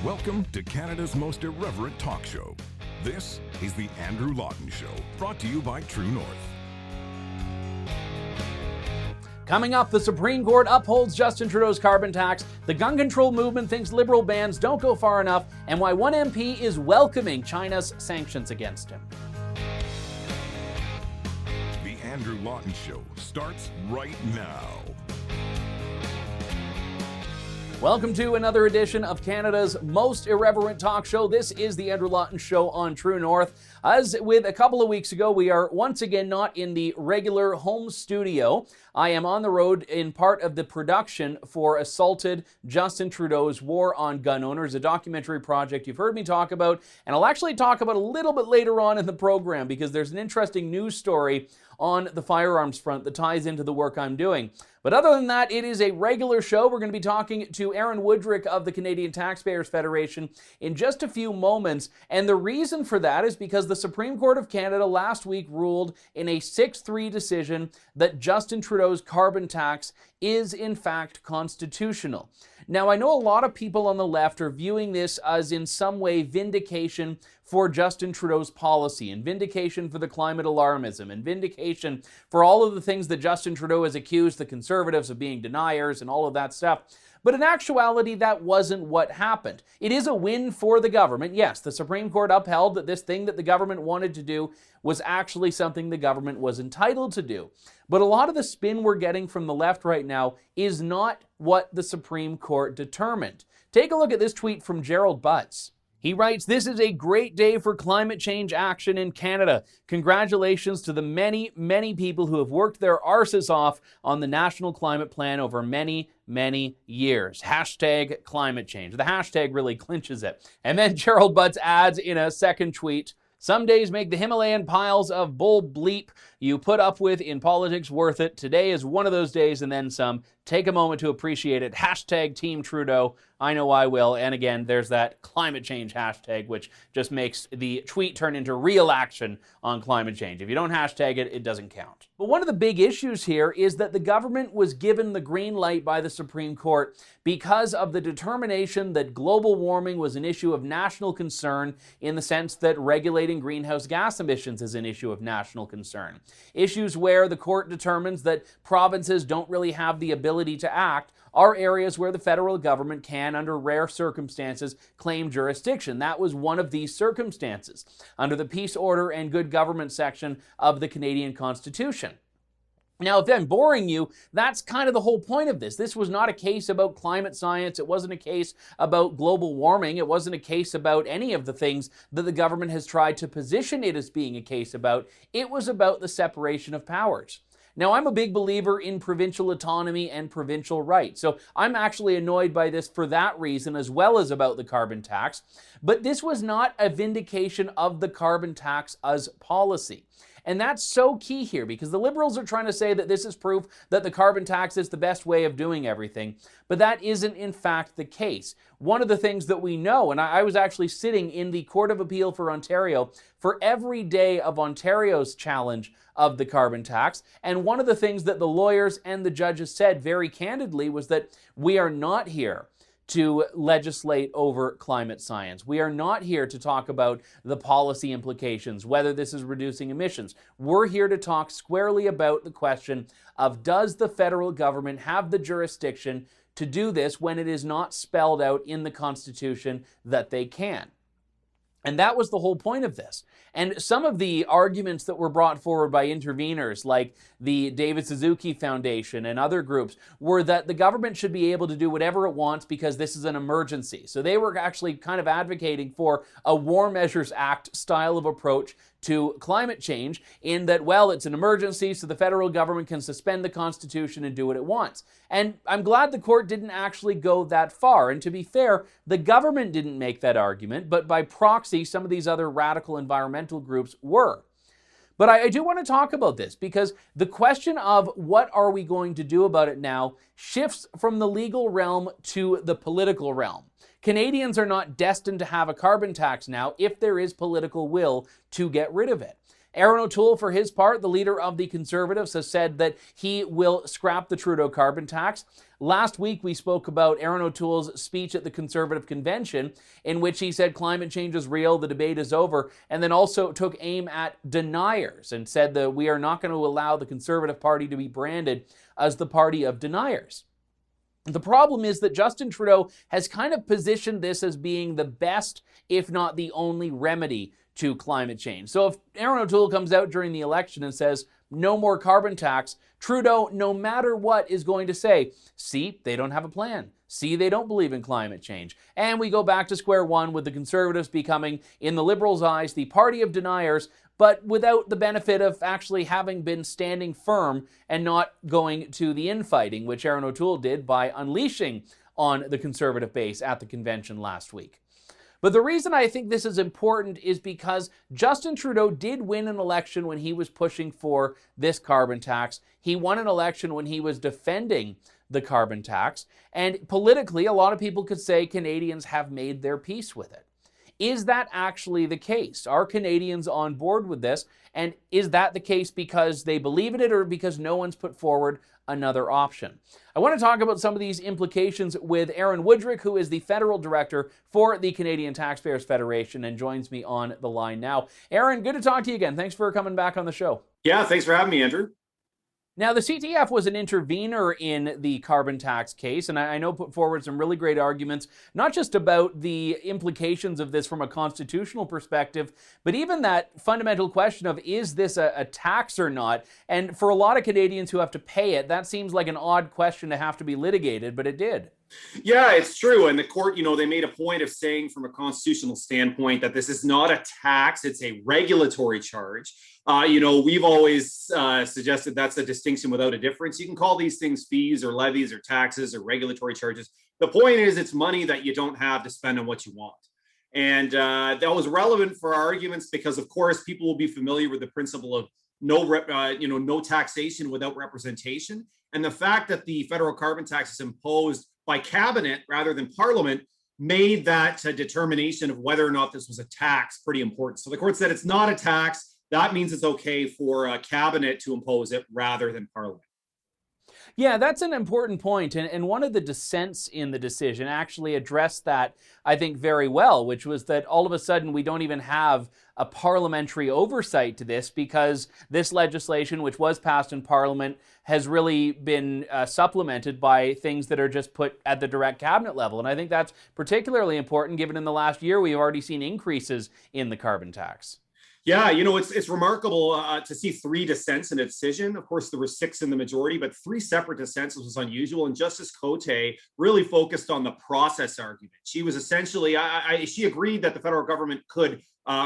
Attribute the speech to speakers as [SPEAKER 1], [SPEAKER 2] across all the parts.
[SPEAKER 1] Welcome to Canada's most irreverent talk show. This is the Andrew Lawton Show, brought to you by True North.
[SPEAKER 2] Coming up, the Supreme Court upholds Justin Trudeau's carbon tax, the gun control movement thinks Liberal bans don't go far enough, and why one MP is welcoming China's sanctions against him.
[SPEAKER 1] The Andrew Lawton Show starts right now.
[SPEAKER 2] Welcome to another edition of Canada's most irreverent talk show. This is the Andrew Lawton Show on True North. As with a couple of weeks ago, we are once again not in the regular home studio. I am on the road in part of the production for Assaulted, Justin Trudeau's War on Gun Owners, a documentary project you've heard me talk about, and I'll actually talk about a little bit later on in the program because there's an interesting news story on the firearms front that ties into the work I'm doing. But other than that, it is a regular show. We're going to be talking to Aaron Wudrick of the Canadian Taxpayers Federation in just a few moments. And the reason for that is because the Supreme Court of Canada last week ruled in a 6-3 decision that Justin Trudeau's carbon tax is in fact constitutional. Now, I know a lot of people on the left are viewing this as in some way vindication for Justin Trudeau's policy and vindication for the climate alarmism and vindication for all of the things that Justin Trudeau has accused the Conservatives of being deniers and all of that stuff. But in actuality, that wasn't what happened. It is a win for the government. Yes, the Supreme Court upheld that this thing that the government wanted to do was actually something the government was entitled to do. But a lot of the spin we're getting from the left right now is not what the Supreme Court determined. Take a look at this tweet from Gerald Butts. He writes, "This is a great day for climate change action in Canada. Congratulations to the many, many people who have worked their arses off on the National Climate Plan over many, many years. Hashtag climate change." The hashtag really clinches it. And then Gerald Butts adds in a second tweet, "Some days make the Himalayan piles of bull bleep you put up with in politics worth it. Today is one of those days and then some. Take a moment to appreciate it. Hashtag Team Trudeau. I know I will." And again, there's that climate change hashtag, which just makes the tweet turn into real action on climate change. If you don't hashtag it, it doesn't count. But one of the big issues here is that the government was given the green light by the Supreme Court because of the determination that global warming was an issue of national concern in the sense that regulating greenhouse gas emissions is an issue of national concern. Issues where the court determines that provinces don't really have the ability to act are areas where the federal government can, under rare circumstances, claim jurisdiction. That was one of these circumstances under the Peace, Order, and Good Government section of the Canadian Constitution. Now, if I'm boring you, that's kind of the whole point of this. This was not a case about climate science. It wasn't a case about global warming. It wasn't a case about any of the things that the government has tried to position it as being a case about. It was about the separation of powers. Now, I'm a big believer in provincial autonomy and provincial rights, so I'm actually annoyed by this for that reason as well as about the carbon tax. But this was not a vindication of the carbon tax as policy. And that's so key here because the Liberals are trying to say that this is proof that the carbon tax is the best way of doing everything. But that isn't in fact the case. One of the things that we know, and I was actually sitting in the Court of Appeal for Ontario for every day of Ontario's challenge of the carbon tax. And one of the things that the lawyers and the judges said very candidly was that we are not here to legislate over climate science. We are not here to talk about the policy implications, whether this is reducing emissions. We're here to talk squarely about the question of, does the federal government have the jurisdiction to do this when it is not spelled out in the Constitution that they can? And that was the whole point of this. And some of the arguments that were brought forward by interveners like the David Suzuki Foundation and other groups were that the government should be able to do whatever it wants because this is an emergency. So they were actually kind of advocating for a War Measures Act style of approach to climate change in that, well, it's an emergency, so the federal government can suspend the Constitution and do what it wants. And I'm glad the court didn't actually go that far. And to be fair, the government didn't make that argument, but by proxy, some of these other radical environmental groups were. But I do want to talk about this because the question of what are we going to do about it now shifts from the legal realm to the political realm. Canadians are not destined to have a carbon tax now if there is political will to get rid of it. Aaron O'Toole, for his part, the leader of the Conservatives, has said that he will scrap the Trudeau carbon tax. Last week, we spoke about Aaron O'Toole's speech at the Conservative Convention, in which he said climate change is real, the debate is over, and then also took aim at deniers and said that we are not going to allow the Conservative Party to be branded as the party of deniers. The problem is that Justin Trudeau has kind of positioned this as being the best, if not the only remedy to climate change. So if Aaron O'Toole comes out during the election and says, no more carbon tax, Trudeau, no matter what, is going to say, see, they don't have a plan. See, they don't believe in climate change. And we go back to square one with the Conservatives becoming, in the Liberals' eyes, the party of deniers, but without the benefit of actually having been standing firm and not going to the infighting, which Aaron O'Toole did by unleashing on the Conservative base at the convention last week. But the reason I think this is important is because Justin Trudeau did win an election when he was pushing for this carbon tax. He won an election when he was defending the carbon tax. And politically, a lot of people could say Canadians have made their peace with it. Is that actually the case? Are Canadians on board with this? And is that the case because they believe in it or because no one's put forward another option? I want to talk about some of these implications with Aaron Wudrick, who is the federal director for the Canadian Taxpayers Federation and joins me on the line now. Aaron, good to talk to you again. Thanks for coming back on the show.
[SPEAKER 3] Yeah, thanks for having me, Andrew.
[SPEAKER 2] Now, the CTF was an intervener in the carbon tax case, and I know put forward some really great arguments, not just about the implications of this from a constitutional perspective, but even that fundamental question of, is this a tax or not? And for a lot of Canadians who have to pay it, that seems like an odd question to have to be litigated, but it did.
[SPEAKER 3] Yeah, it's true. And the court, they made a point of saying from a constitutional standpoint that this is not a tax, it's a regulatory charge. We've always suggested that's a distinction without a difference. You can call these things fees or levies or taxes or regulatory charges. The point is it's money that you don't have to spend on what you want. And that was relevant for our arguments because, of course, people will be familiar with the principle of no taxation without representation. And the fact that the federal carbon tax is imposed by cabinet rather than parliament made that determination of whether or not this was a tax pretty important. So the court said it's not a tax. That means it's okay for a cabinet to impose it rather than parliament.
[SPEAKER 2] Yeah, that's an important point. And one of the dissents in the decision actually addressed that, I think, very well, which was that all of a sudden we don't even have a parliamentary oversight to this because this legislation, which was passed in Parliament, has really been supplemented by things that are just put at the direct cabinet level. And I think that's particularly important given in the last year we've already seen increases in the carbon tax.
[SPEAKER 3] Yeah, it's remarkable to see 3 dissents in a decision. Of course, there were 6 in the majority, but 3 separate dissents was unusual. And Justice Cote really focused on the process argument. She was essentially, she agreed that the federal government could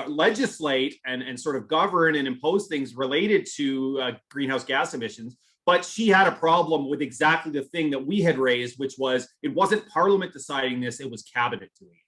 [SPEAKER 3] legislate and sort of govern and impose things related to greenhouse gas emissions. But she had a problem with exactly the thing that we had raised, which was it wasn't Parliament deciding this, it was Cabinet doing it.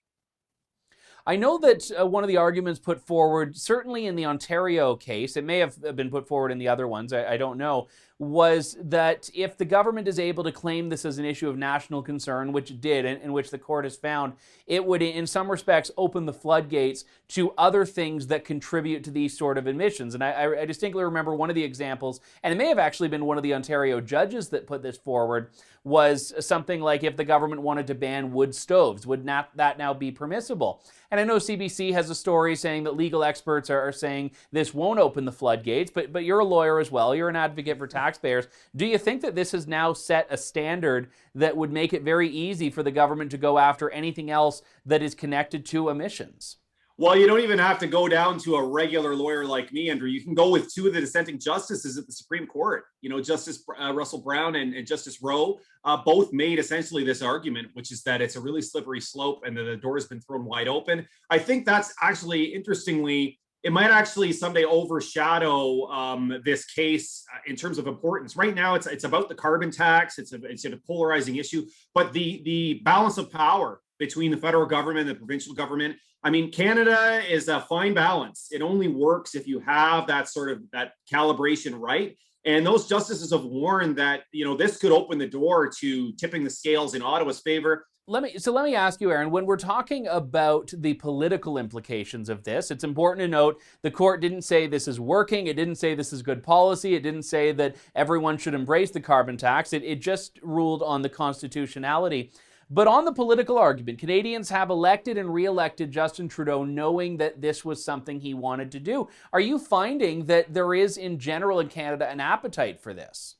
[SPEAKER 2] I know that one of the arguments put forward, certainly in the Ontario case, it may have been put forward in the other ones, I don't know, was that if the government is able to claim this as an issue of national concern, which it did, and which the court has found, it would in some respects open the floodgates to other things that contribute to these sort of emissions. And I distinctly remember one of the examples, and it may have actually been one of the Ontario judges that put this forward, was something like if the government wanted to ban wood stoves, would that now be permissible? And I know CBC has a story saying that legal experts are saying this won't open the floodgates, but you're a lawyer as well. You're an advocate for taxpayers. Do you think that this has now set a standard that would make it very easy for the government to go after anything else that is connected to emissions?
[SPEAKER 3] Well, you don't even have to go down to a regular lawyer like me, Andrew. You can go with 2 of the dissenting justices at the Supreme Court. Justice Russell Brown and Justice Rowe both made essentially this argument, which is that it's a really slippery slope and that the door has been thrown wide open. I think that's actually, interestingly, it might actually someday overshadow this case in terms of importance. Right now, it's about the carbon tax. It's a polarizing issue, but the balance of power between the federal government and the provincial government. I mean, Canada is a fine balance. It only works if you have that sort of that calibration right. And those justices have warned that, this could open the door to tipping the scales in Ottawa's favor.
[SPEAKER 2] Let me ask you, Aaron, when we're talking about the political implications of this, it's important to note the court didn't say this is working. It didn't say this is good policy. It didn't say that everyone should embrace the carbon tax. It just ruled on the constitutionality. But on the political argument, Canadians have elected and re-elected Justin Trudeau knowing that this was something he wanted to do. Are you finding that there is, in general in Canada, an appetite for this?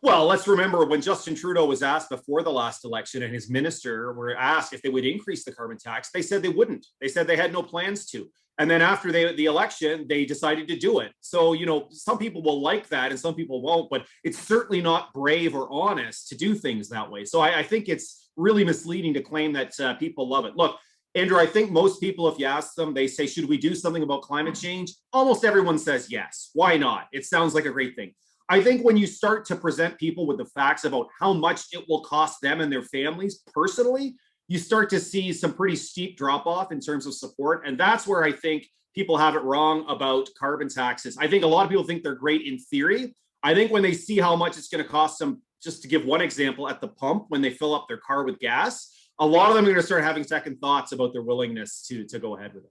[SPEAKER 3] Well, let's remember when Justin Trudeau was asked before the last election and his minister were asked if they would increase the carbon tax, they said they wouldn't. They said they had no plans to. And then after the election, they decided to do it. So, some people will like that and some people won't, but it's certainly not brave or honest to do things that way. So I think it's really misleading to claim that people love it. Look, Andrew, I think most people, if you ask them, they say, should we do something about climate change? Almost everyone says yes. Why not? It sounds like a great thing. I think when you start to present people with the facts about how much it will cost them and their families personally, you start to see some pretty steep drop off in terms of support. And that's where I think people have it wrong about carbon taxes. I think a lot of people think they're great in theory. I think when they see how much it's going to cost them, just to give one example, at the pump, when they fill up their car with gas, a lot of them are going to start having second thoughts about their willingness to go ahead with it.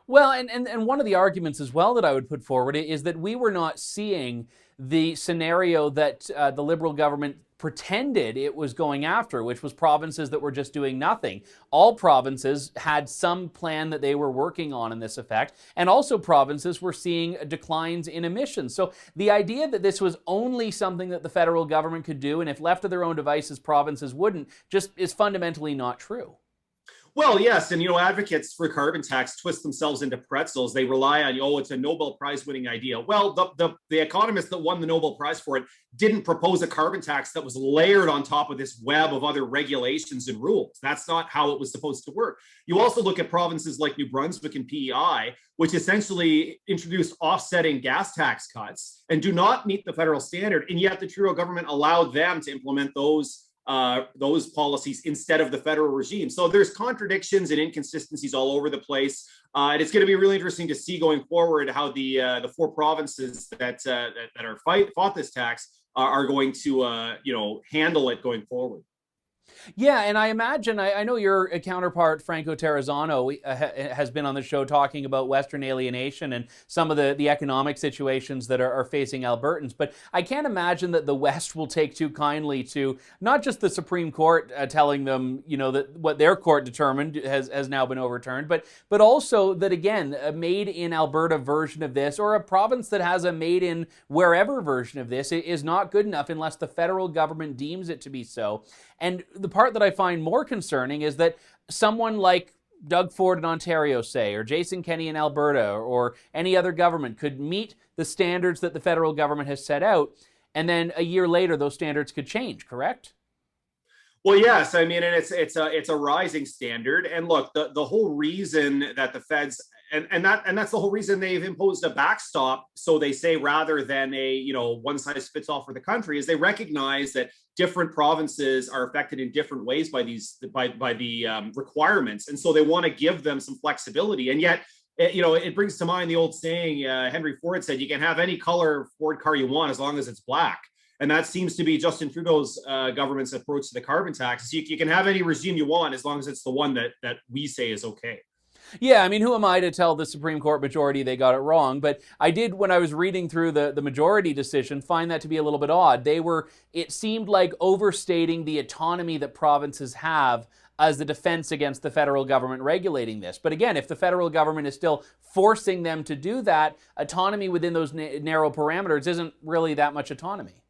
[SPEAKER 2] Well, and one of the arguments as well that I would put forward is that we were not seeing the scenario that the Liberal government pretended it was going after, which was provinces that were just doing nothing. All provinces had some plan that they were working on in this effect, and also provinces were seeing declines in emissions. So the idea that this was only something that the federal government could do, and if left to their own devices, provinces wouldn't, just is fundamentally not true.
[SPEAKER 3] Well, yes. And, advocates for carbon tax twist themselves into pretzels. They rely on, it's a Nobel Prize winning idea. Well, the economist that won the Nobel Prize for it didn't propose a carbon tax that was layered on top of this web of other regulations and rules. That's not how it was supposed to work. You also look at provinces like New Brunswick and PEI, which essentially introduced offsetting gas tax cuts and do not meet the federal standard. And yet the Trudeau government allowed them to implement those policies instead of the federal regime. So there's contradictions and inconsistencies all over the place. And it's going to be really interesting to see going forward how the four provinces that are fought this tax are going to handle it going forward.
[SPEAKER 2] Yeah, and I imagine, I know your counterpart, Franco Terrazzano, has been on the show talking about Western alienation and some of the economic situations that are facing Albertans, but I can't imagine that the West will take too kindly to not just the Supreme Court telling them, that what their court determined has now been overturned, but also that, again, a made in Alberta version of this, or a province that has a made in wherever version of this, is not good enough unless the federal government deems it to be so. And the part that I find more concerning is that someone like Doug Ford in Ontario, say, or Jason Kenney in Alberta, or any other government could meet the standards that the federal government has set out, and then a year later those standards could change, correct?
[SPEAKER 3] Well, yes. I mean, and it's a rising standard. And look, the whole reason that the feds and that's the whole reason they've imposed a backstop, so they say, rather than a one size fits all for the country, is they recognize that different provinces are affected in different ways by the requirements, and so they want to give them some flexibility. And yet, it brings to mind the old saying, Henry Ford said, you can have any color Ford car you want as long as it's black. And that seems to be Justin Trudeau's government's approach to the carbon tax. You can have any regime you want as long as it's the one that we say is okay.
[SPEAKER 2] Yeah, I mean, who am I to tell the Supreme Court majority they got it wrong? But I did, when I was reading through the majority decision, find that to be a little bit odd. It seemed like overstating the autonomy that provinces have as the defense against the federal government regulating this. But again, if the federal government is still forcing them to do that, autonomy within those narrow parameters isn't really that much autonomy.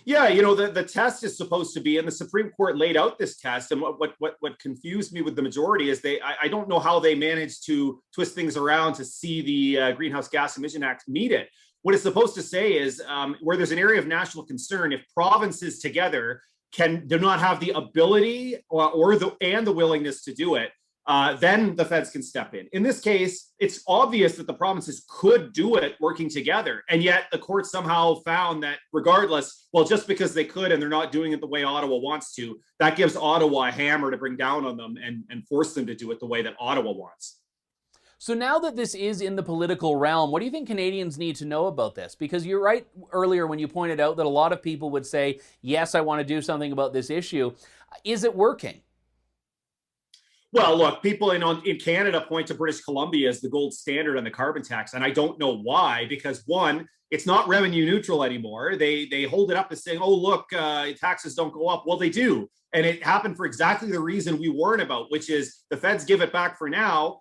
[SPEAKER 3] Yeah, the test is supposed to be, and the Supreme Court laid out this test. And what confused me with the majority is I don't know how they managed to twist things around to see the Greenhouse Gas Emission Act meet it. What it's supposed to say is where there's an area of national concern, if provinces together do not have the ability or the willingness to do it, then the feds can step in. In this case, it's obvious that the provinces could do it working together. And yet the court somehow found that regardless, well, just because they could and they're not doing it the way Ottawa wants to, that gives Ottawa a hammer to bring down on them and force them to do it the way that Ottawa wants.
[SPEAKER 2] So now that this is in the political realm, what do you think Canadians need to know about this? Because you're right earlier when you pointed out that a lot of people would say, yes, I want to do something about this issue. Is it working?
[SPEAKER 3] Well, look, people in Canada point to British Columbia as the gold standard on the carbon tax, and I don't know why. Because one, it's not revenue neutral anymore. They hold it up as saying, "Oh, look, taxes don't go up." Well, they do, and it happened for exactly the reason we warn about, which is the feds give it back for now.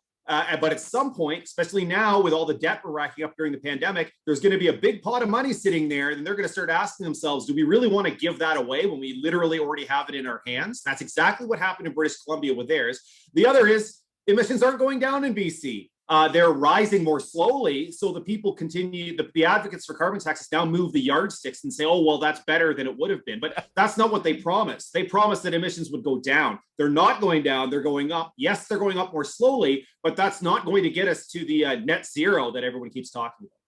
[SPEAKER 3] But at some point, especially now with all the debt we're racking up during the pandemic, there's going to be a big pot of money sitting there. And they're going to start asking themselves, do we really want to give that away when we literally already have it in our hands? That's exactly what happened in British Columbia with theirs. The other is emissions aren't going down in BC. They're rising more slowly. So the people continue, the advocates for carbon taxes now move the yardsticks and say, oh, well, that's better than it would have been. But that's not what they promised. They promised that emissions would go down. They're not going down. They're going up. Yes, they're going up more slowly, but that's not going to get us to the net zero that everyone keeps talking about.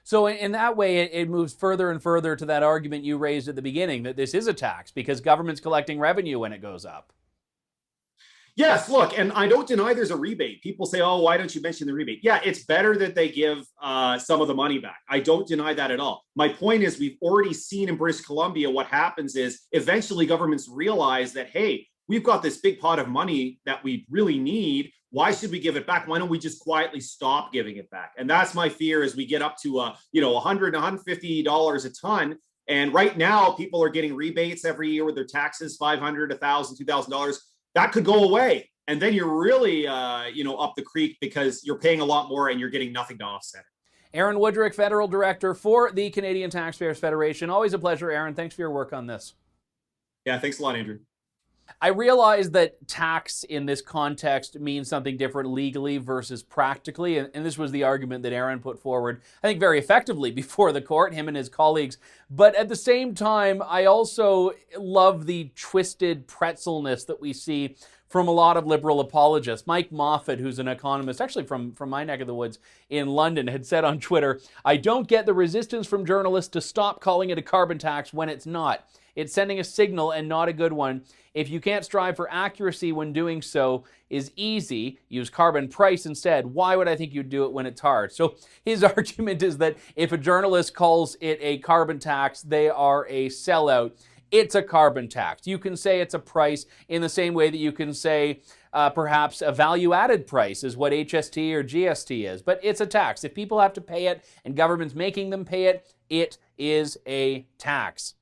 [SPEAKER 2] So in that way, it moves further and further to that argument you raised at the beginning, that this is a tax because government's collecting revenue when it goes up.
[SPEAKER 3] Yes, look, and I don't deny there's a rebate. People say, oh, why don't you mention the rebate? Yeah, it's better that they give some of the money back. I don't deny that at all. My point is we've already seen in British Columbia what happens is eventually governments realize that, hey, we've got this big pot of money that we really need. Why should we give it back? Why don't we just quietly stop giving it back? And that's my fear as we get up to $100, $150 a ton. And right now, people are getting rebates every year with their taxes, $500, $1,000, $2,000. That could go away. And then you're really, up the creek because you're paying a lot more and you're getting nothing to offset it.
[SPEAKER 2] Aaron Wudrick, Federal Director for the Canadian Taxpayers Federation. Always a pleasure, Aaron. Thanks for your work on this.
[SPEAKER 3] Yeah, thanks a lot, Andrew.
[SPEAKER 2] I realize that tax in this context means something different legally versus practically, and this was the argument that Aaron put forward, I think very effectively before the court, him and his colleagues. But at the same time, I also love the twisted pretzelness that we see from a lot of liberal apologists. Mike Moffat, who's an economist, actually from my neck of the woods in London, had said on Twitter, "I don't get the resistance from journalists to stop calling it a carbon tax when it's not. It's sending a signal and not a good one. If you can't strive for accuracy when doing so is easy, use carbon price instead. Why would I think you'd do it when it's hard?" So his argument is that if a journalist calls it a carbon tax, they are a sellout. It's a carbon tax. You can say it's a price in the same way that you can say perhaps a value-added price is what HST or GST is. But it's a tax. If people have to pay it and government's making them pay it, it is a tax.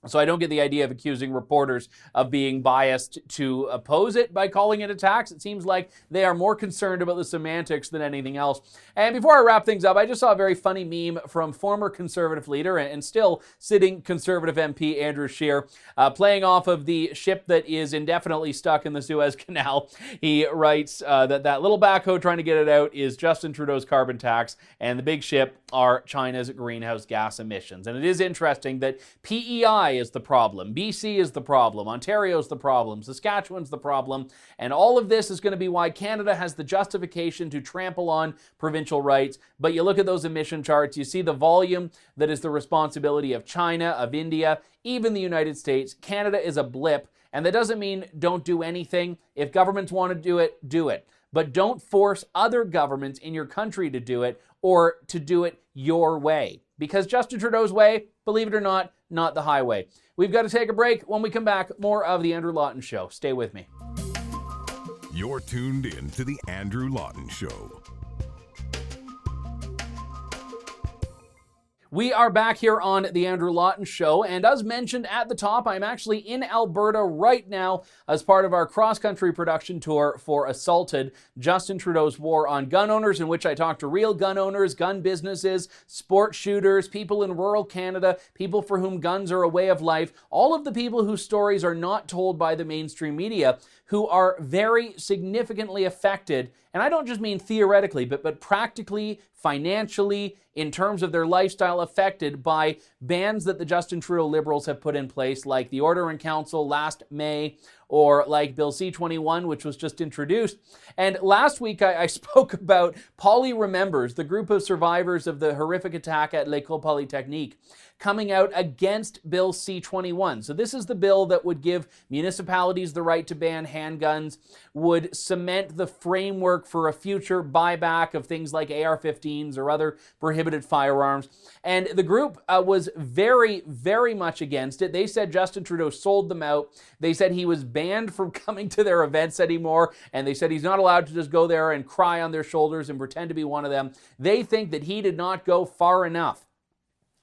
[SPEAKER 2] So I don't get the idea of accusing reporters of being biased to oppose it by calling it a tax. It seems like they are more concerned about the semantics than anything else. And before I wrap things up, I just saw a very funny meme from former Conservative leader and still sitting Conservative MP Andrew Scheer, playing off of the ship that is indefinitely stuck in the Suez Canal. He writes that little backhoe trying to get it out is Justin Trudeau's carbon tax, and the big ship are China's greenhouse gas emissions. And it is interesting that PEI is the problem, BC is the problem, Ontario's the problem, Saskatchewan's the problem, and all of this is going to be why Canada has the justification to trample on provincial rights. But you look at those emission charts, you see the volume that is the responsibility of China, of India, even the United States. Canada is a blip, and that doesn't mean don't do anything. If governments want to do it, do it. But don't force other governments in your country to do it or to do it your way. Because Justin Trudeau's way, believe it or not the highway. We've got to take a break. When we come back, more of The Andrew Lawton Show. Stay with me.
[SPEAKER 1] You're tuned in to The Andrew Lawton Show.
[SPEAKER 2] We are back here on The Andrew Lawton Show, and as mentioned at the top, I'm actually in Alberta right now as part of our cross-country production tour for Assaulted, Justin Trudeau's War on Gun Owners, in which I talk to real gun owners, gun businesses, sport shooters, people in rural Canada, people for whom guns are a way of life, all of the people whose stories are not told by the mainstream media, who are very significantly affected, and I don't just mean theoretically, but practically, financially, in terms of their lifestyle, affected by bans that the Justin Trudeau Liberals have put in place, like the Order in Council last May, or like Bill C-21, which was just introduced. And last week, I spoke about Poly Remembers, the group of survivors of the horrific attack at L'École Polytechnique. coming out against Bill C-21. So this is the bill that would give municipalities the right to ban handguns, would cement the framework for a future buyback of things like AR-15s or other prohibited firearms. And the group was very, very much against it. They said Justin Trudeau sold them out. They said he was banned from coming to their events anymore, and they said he's not allowed to just go there and cry on their shoulders and pretend to be one of them. They think that he did not go far enough.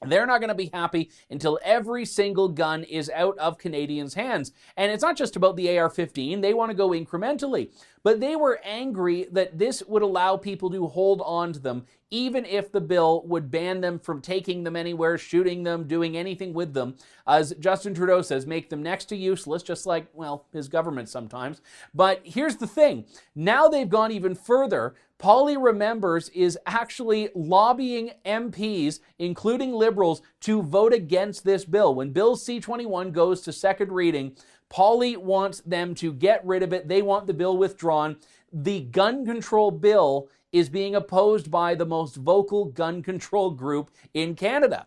[SPEAKER 2] They're not going to be happy until every single gun is out of Canadians' hands. And it's not just about the AR-15. They want to go incrementally. But they were angry that this would allow people to hold on to them, even if the bill would ban them from taking them anywhere, shooting them, doing anything with them. As Justin Trudeau says, make them next to useless, just like, well, his government sometimes. But here's the thing. Now they've gone even further. Polly Remembers is actually lobbying MPs, including Liberals, to vote against this bill. When Bill C-21 goes to second reading, Polly wants them to get rid of it. They want the bill withdrawn. The gun control bill is being opposed by the most vocal gun control group in Canada.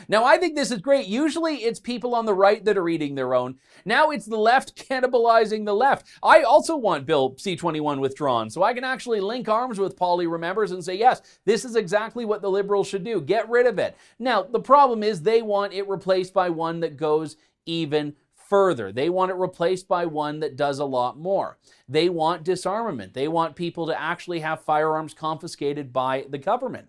[SPEAKER 2] Now, I think this is great. Usually it's people on the right that are eating their own. Now it's the left cannibalizing the left. I also want Bill C-21 withdrawn, so I can actually link arms with Polly Remembers and say, yes, this is exactly what the Liberals should do. Get rid of it. Now, the problem is they want it replaced by one that goes even further. They want it replaced by one that does a lot more. They want disarmament. They want people to actually have firearms confiscated by the government.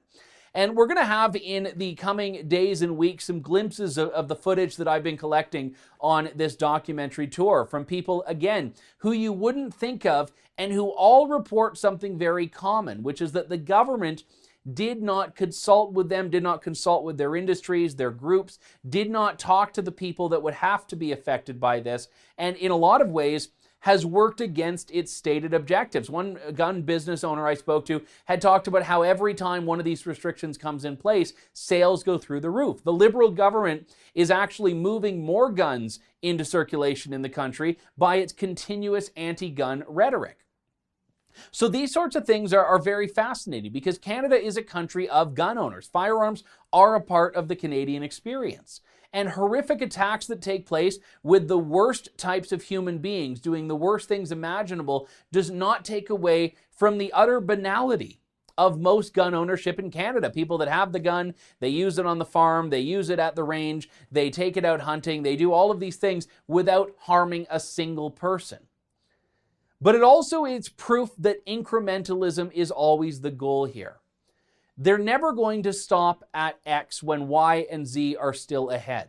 [SPEAKER 2] And we're going to have in the coming days and weeks some glimpses of the footage that I've been collecting on this documentary tour from people, again, who you wouldn't think of and who all report something very common, which is that the government did not consult with them, did not consult with their industries, their groups, did not talk to the people that would have to be affected by this, and in a lot of ways has worked against its stated objectives. One gun business owner I spoke to had talked about how every time one of these restrictions comes in place, sales go through the roof. The Liberal government is actually moving more guns into circulation in the country by its continuous anti-gun rhetoric. So these sorts of things are very fascinating because Canada is a country of gun owners. Firearms are a part of the Canadian experience. And horrific attacks that take place with the worst types of human beings doing the worst things imaginable does not take away from the utter banality of most gun ownership in Canada. People that have the gun, they use it on the farm, they use it at the range, they take it out hunting, they do all of these things without harming a single person. But it also is proof that incrementalism is always the goal here. They're never going to stop at X when Y and Z are still ahead.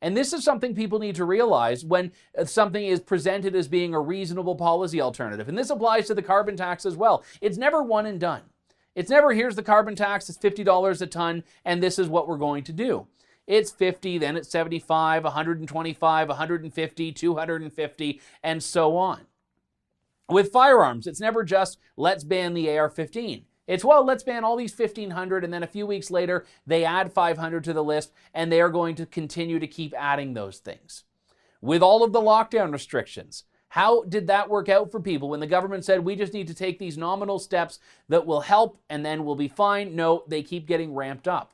[SPEAKER 2] And this is something people need to realize when something is presented as being a reasonable policy alternative. And this applies to the carbon tax as well. It's never one and done. It's never, here's the carbon tax, it's $50 a ton, and this is what we're going to do. It's 50, then it's 75, 125, 150, 250, and so on. With firearms, it's never just, let's ban the AR-15. It's, well, let's ban all these 1,500, and then a few weeks later, they add 500 to the list, and they are going to continue to keep adding those things. With all of the lockdown restrictions, how did that work out for people when the government said, we just need to take these nominal steps that will help, and then we'll be fine? No, they keep getting ramped up.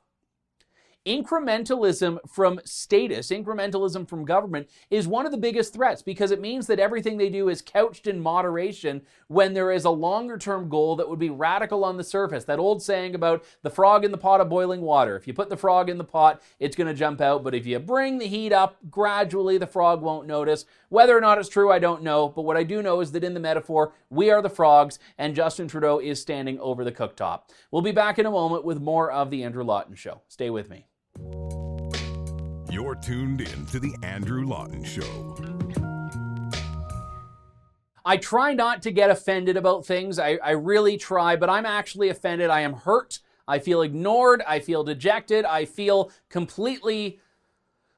[SPEAKER 2] Incrementalism from status, incrementalism from government is one of the biggest threats because it means that everything they do is couched in moderation when there is a longer-term goal that would be radical on the surface. That old saying about the frog in the pot of boiling water. If you put the frog in the pot, it's going to jump out, but if you bring the heat up gradually, the frog won't notice. Whether or not it's true, I don't know, but what I do know is that in the metaphor, we are the frogs and Justin Trudeau is standing over the cooktop. We'll be back in a moment with more of The Andrew Lawton Show. Stay with me.
[SPEAKER 1] You're tuned in to The Andrew Lawton Show.
[SPEAKER 2] I try not to get offended about things. I really try, but I'm actually offended. I am hurt. I feel ignored. I feel dejected. I feel completely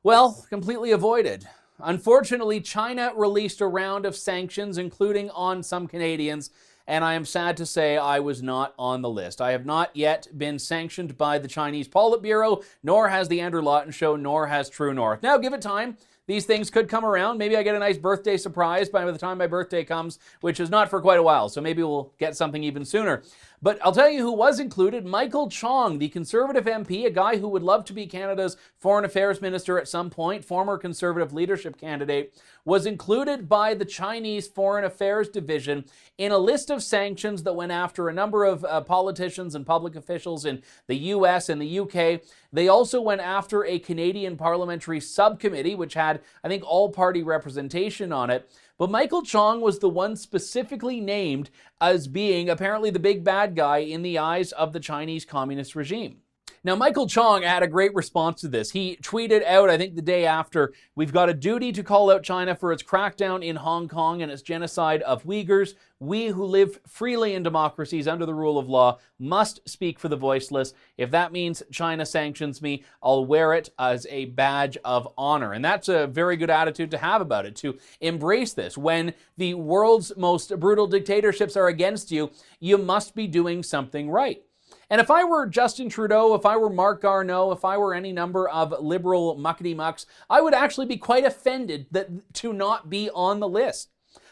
[SPEAKER 2] avoided. Unfortunately, China released a round of sanctions, including on some Canadians, and I am sad to say I was not on the list. I have not yet been sanctioned by the Chinese Politburo, nor has the Andrew Lawton Show, nor has True North. Now, give it time. These things could come around. Maybe I get a nice birthday surprise by the time my birthday comes, which is not for quite a while, so maybe we'll get something even sooner. But I'll tell you who was included. Michael Chong, the Conservative MP, a guy who would love to be Canada's Foreign Affairs Minister at some point, former Conservative leadership candidate, was included by the Chinese Foreign Affairs Division in a list of sanctions that went after a number of politicians and public officials in the US and the UK. They also went after a Canadian parliamentary subcommittee, which had, I think, all-party representation on it. But Michael Chong was the one specifically named as being apparently the big bad guy in the eyes of the Chinese Communist regime. Now, Michael Chong had a great response to this. He tweeted out, I think the day after, "We've got a duty to call out China for its crackdown in Hong Kong and its genocide of Uyghurs. We who live freely in democracies under the rule of law must speak for the voiceless. If that means China sanctions me, I'll wear it as a badge of honor." And that's a very good attitude to have about it, to embrace this. When the world's most brutal dictatorships are against you, you must be doing something right. And if I were Justin Trudeau, if I were Marc Garneau, if I were any number of liberal muckety-mucks, I would actually be quite offended to not be on the list.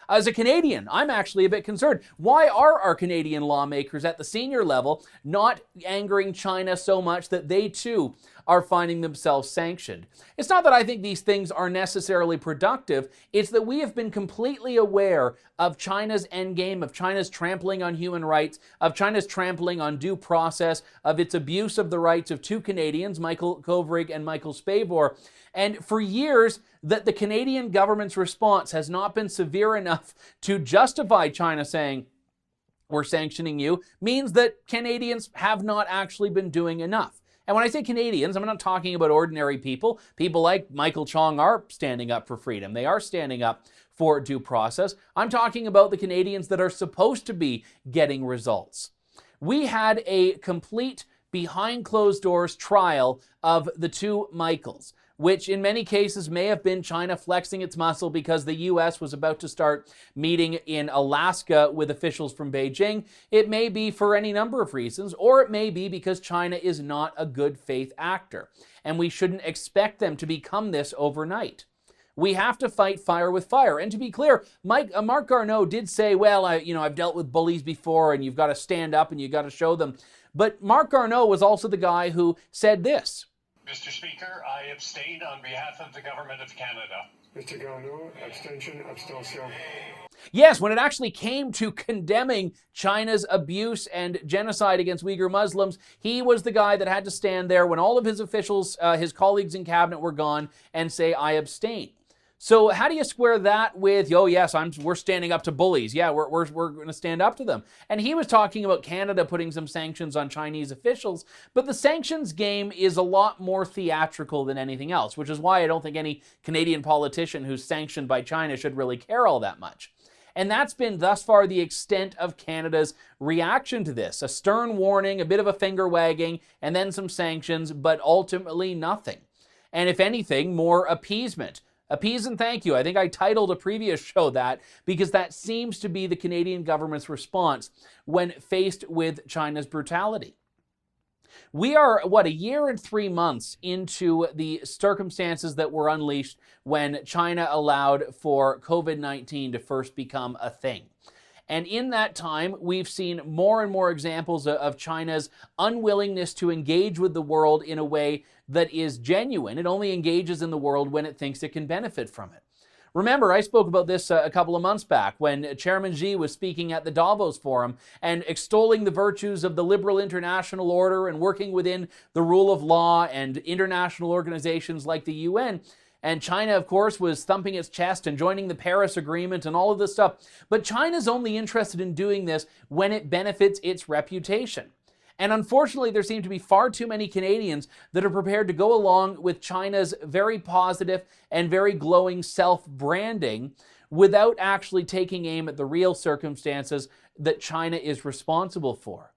[SPEAKER 2] As a Canadian, I'm actually a bit concerned. Why are our Canadian lawmakers at the senior level not angering China so much that they too are finding themselves sanctioned? It's not that I think these things are necessarily productive. It's that we have been completely aware of China's endgame, of China's trampling on human rights, of China's trampling on due process, of its abuse of the rights of two Canadians, Michael Kovrig and Michael Spavor. And for years, that the Canadian government's response has not been severe enough to justify China saying, "We're sanctioning you," means that Canadians have not actually been doing enough. And when I say Canadians, I'm not talking about ordinary people. People like Michael Chong are standing up for freedom. They are standing up for due process. I'm talking about the Canadians that are supposed to be getting results. We had a complete behind closed doors trial of the two Michaels, which in many cases may have been China flexing its muscle because the US was about to start meeting in Alaska with officials from Beijing. It may be for any number of reasons, or it may be because China is not a good faith actor, and we shouldn't expect them to become this overnight. We have to fight fire with fire. And to be clear, Marc Garneau did say, well, I've dealt with bullies before, and you've got to stand up and you've got to show them. But Marc Garneau was also the guy who said this.
[SPEAKER 4] Mr. Speaker, I abstain on behalf of the Government of Canada.
[SPEAKER 5] Mr. Garneau, abstention, abstention.
[SPEAKER 2] Yes, when it actually came to condemning China's abuse and genocide against Uyghur Muslims, he was the guy that had to stand there when all of his officials, his colleagues in cabinet were gone, and say, "I abstain." So how do you square that with, oh yes, we're standing up to bullies. Yeah, we're going to stand up to them. And he was talking about Canada putting some sanctions on Chinese officials, but the sanctions game is a lot more theatrical than anything else, which is why I don't think any Canadian politician who's sanctioned by China should really care all that much. And that's been thus far the extent of Canada's reaction to this. A stern warning, a bit of a finger wagging, and then some sanctions, but ultimately nothing. And if anything, more appeasement. Appease and thank you. I think I titled a previous show that because that seems to be the Canadian government's response when faced with China's brutality. We are, a year and 3 months into the circumstances that were unleashed when China allowed for COVID-19 to first become a thing. And in that time, we've seen more and more examples of China's unwillingness to engage with the world in a way that is genuine. It only engages in the world when it thinks it can benefit from it. Remember, I spoke about this a couple of months back when Chairman Xi was speaking at the Davos Forum and extolling the virtues of the liberal international order and working within the rule of law and international organizations like the UN. And China, of course, was thumping its chest and joining the Paris Agreement and all of this stuff. But China's only interested in doing this when it benefits its reputation. And unfortunately, there seem to be far too many Canadians that are prepared to go along with China's very positive and very glowing self-branding without actually taking aim at the real circumstances that China is responsible for.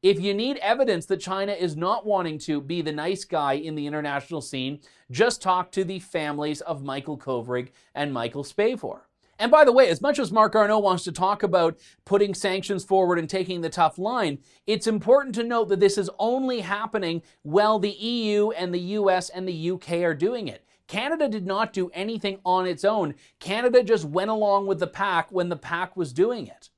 [SPEAKER 2] If you need evidence that China is not wanting to be the nice guy in the international scene, just talk to the families of Michael Kovrig and Michael Spavor. And by the way, as much as Marc Garneau wants to talk about putting sanctions forward and taking the tough line, it's important to note that this is only happening while the EU and the US and the UK are doing it. Canada did not do anything on its own. Canada just went along with the pack when the pack was doing it.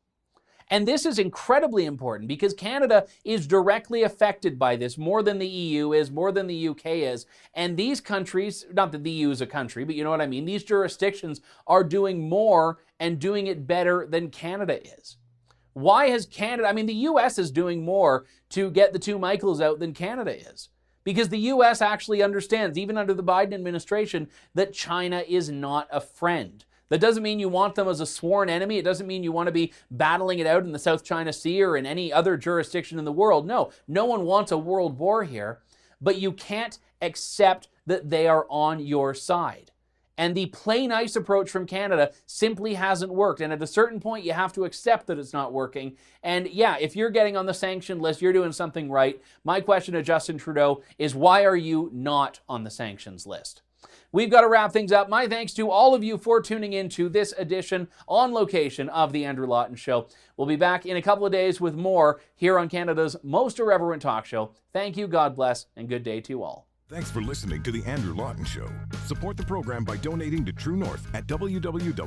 [SPEAKER 2] And this is incredibly important because Canada is directly affected by this more than the EU is, more than the UK is. And these countries, not that the EU is a country, but you know what I mean, these jurisdictions are doing more and doing it better than Canada is. Why has Canada, I mean, the US is doing more to get the two Michaels out than Canada is. Because the US actually understands, even under the Biden administration, that China is not a friend. That doesn't mean you want them as a sworn enemy. It doesn't mean you want to be battling it out in the South China Sea or in any other jurisdiction in the world. No, no one wants a world war here, but you can't accept that they are on your side. And the play nice approach from Canada simply hasn't worked. And at a certain point, you have to accept that it's not working. And yeah, if you're getting on the sanctioned list, you're doing something right. My question to Justin Trudeau is, why are you not on the sanctions list? We've got to wrap things up. My thanks to all of you for tuning in to this edition on location of The Andrew Lawton Show. We'll be back in a couple of days with more here on Canada's most irreverent talk show. Thank you, God bless, and good day to you all.
[SPEAKER 1] Thanks for listening to The Andrew Lawton Show. Support the program by donating to True North at www.tnc.news.